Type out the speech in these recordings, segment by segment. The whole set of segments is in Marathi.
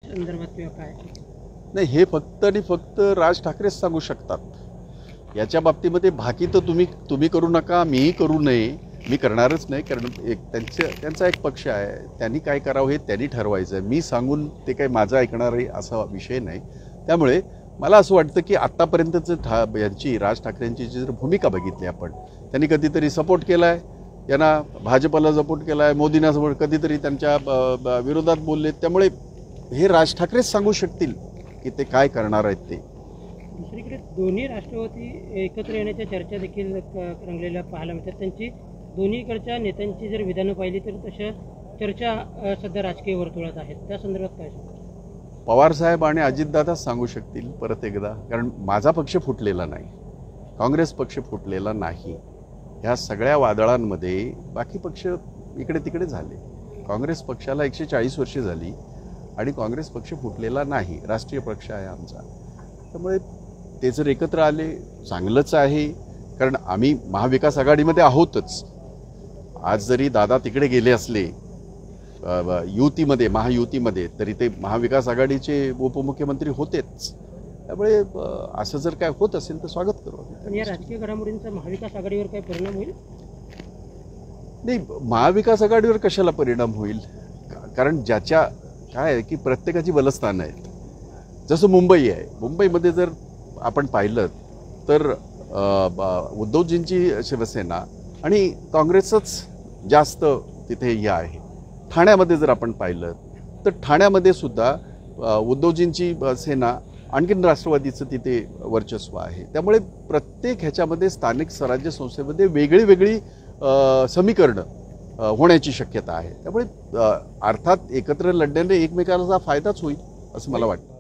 संदर्भात किंवा काय? नाही, हे फक्त आणि फक्त राज ठाकरेच सांगू शकतात. याच्या बाबतीमध्ये बाकी तर तुम्ही करू नका, मीही करू नये, मी करणारच नाही. कारण त्यांचा एक पक्ष आहे, त्यांनी काय करावं हे त्यांनी ठरवायचं. मी सांगून ते काही माझं ऐकणार आहे असा विषय नाही. त्यामुळे मला असं वाटतं की आत्तापर्यंतचं यांची राज ठाकरेंची जी जर भूमिका बघितली आपण, त्यांनी कधीतरी सपोर्ट केला आहे, यांना भाजपला सपोर्ट केला आहे, मोदींना सपोर्ट, कधीतरी त्यांच्या विरोधात बोलले. त्यामुळे हे राज ठाकरेच सांगू शकतील की ते काय करणार आहेत ते. दुसरीकडे दोन्ही राष्ट्रवादी एकत्र येण्याच्या चर्चा देखील रंगलेल्या पाहायला मिळतात. त्यांची दोन्हीकडच्या नेत्यांची जर विधानं पाहिली तर तशा चर्चा सध्या राजकीय वर्तुळात आहेत. त्या संदर्भात काय? पवारसाहेब आणि अजितदादाच सांगू शकतील परत एकदा. कारण माझा पक्ष फुटलेला नाही, काँग्रेस पक्ष फुटलेला नाही. ह्या सगळ्या वादळांमध्ये बाकी पक्ष इकडे तिकडे झाले. काँग्रेस पक्षाला 140 वर्षे झाली आणि काँग्रेस पक्ष फुटलेला नाही, राष्ट्रीय पक्ष आहे आमचा. त्यामुळे ते जर एकत्र आले चांगलंच आहे. कारण आम्ही महाविकास आघाडीमध्ये आहोतच. आज जरी दादा तिकडे गेले असले युतीमध्ये, महायुतीमध्ये, तरी ते महाविकास आघाडीचे उपमुख्यमंत्री होतेच. त्यामुळे असं जर काय होत असेल तर स्वागत करू. पण या राजकीय घडामोडींचा महाविकास आघाडीवर काय परिणाम होईल? नाही, महाविकास आघाडीवर कशाला परिणाम होईल? कारण ज्याच्या काय आहे की प्रत्येकाची बलस्थानं आहेत. जसं मुंबई आहे, मुंबईमध्ये जर आपण पाहिलं तर उद्धवजींची शिवसेना आणि काँग्रेसच जास्त तिथे हे आहे. ठाण्यामध्ये जर आपण पाहिलं तर ठाण्यामध्ये सुद्धा उद्धवजींची सेना, आणखीन राष्ट्रवादीचं तिथे वर्चस्व आहे. त्यामुळे प्रत्येक ह्याच्यामध्ये स्थानिक स्वराज्य संस्थेमध्ये वेगळी वेगळी समीकरणं होण्याची शक्यता आहे. त्यामुळे अर्थात एकत्र लढण्याने एकमेकांचा फायदाच होईल असं मला वाटतं.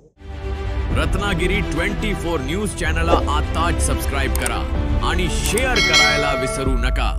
रत्नागिरी 24 न्यूज चॅनलला आताच सबस्क्राइब करा आणि शेअर करायला विसरू नका.